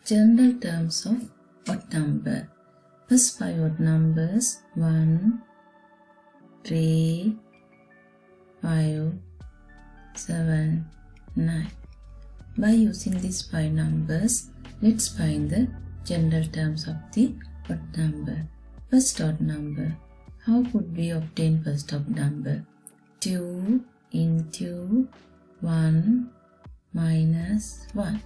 general terms of odd number. First 5 odd numbers 1, 3, 5, 7, 9. By using these 5 numbers, let's find the general terms of the odd number. First odd number. How could we obtain first odd number? 2 into 1 minus 1.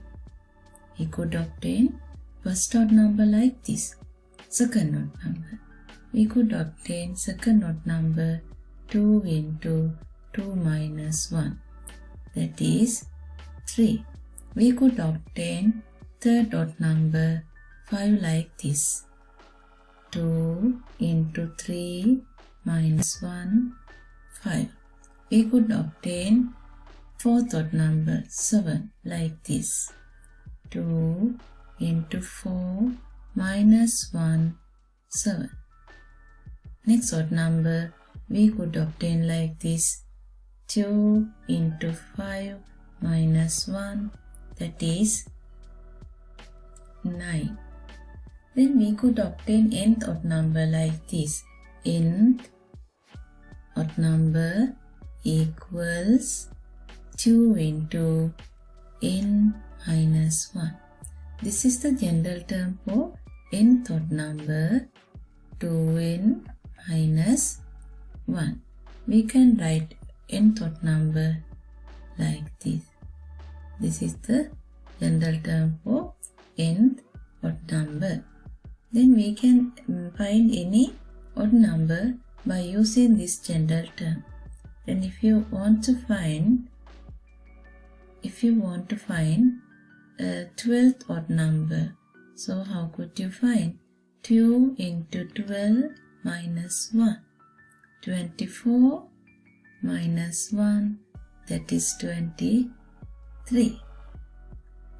We could obtain first odd number like this. Second odd number. We could obtain second odd number 2 into 2 minus 1. That is 3. We could obtain third odd number 5 like this. 2 into 3 minus 1, 5. We could obtain fourth odd number 7 like this. 2 into 4 minus 1, 7. Next odd number we could obtain like this. 2 into 5 minus 1, that is 9. Then we could obtain nth odd number like this. Nth odd number equals 2 into n minus 1. This is the general term for nth odd number, 2n minus 1. We can write nth odd number like this. This is the general term for nth odd number. Then we can find any odd number by using this general term. Then if you want to find a 12th odd number, so how could you find? 2 into 12 minus 1. 24 minus 1, that is 23.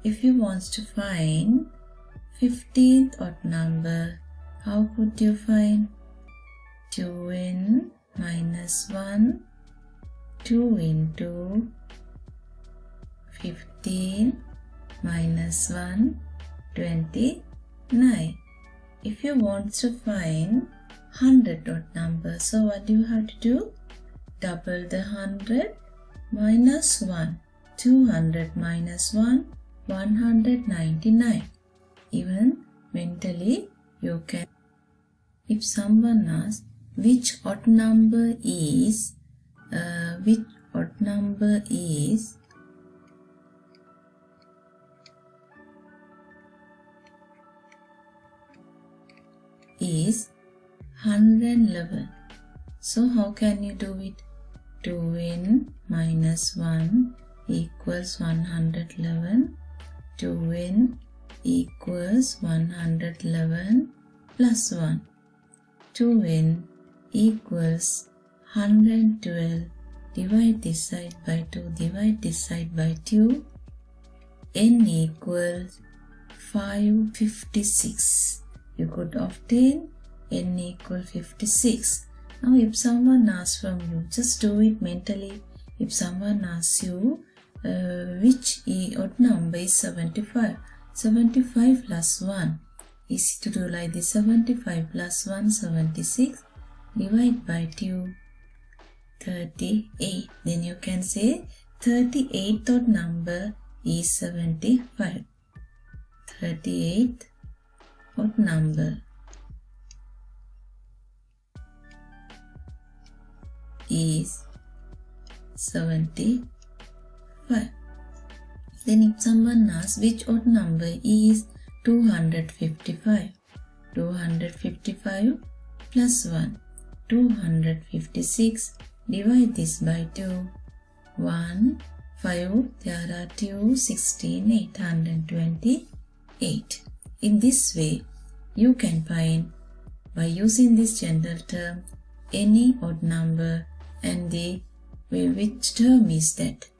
If you want to find 15th odd number, how could you find? 2n minus 1, 2 into 15 minus 1, 29. If you want to find 100th odd number, so what do you have to do? Double the 100 minus 1. 200 minus 1, 199. Even mentally you can. If someone asks which odd number is is 111. So how can you do it? 2n minus 1 equals 111. 2n equals 111 plus 1. 2n equals 112. Divide this side by 2. Divide this side by 2. N equals 556. You could obtain n equal 56. Now if someone asks from you, just do it mentally. If someone asks you which odd number is 75, 75 plus 1, easy to do like this. 75 plus 1, 76, divide by 2, 38. Then you can say 38th odd number is 75. 38th odd number is 75. Then if someone asks which odd number is 255, 255 plus 1, 256, divide this by 2, 1, 5, there are 2, 16, 828. In this way, you can find, by using this general term, any odd number and the which term is that.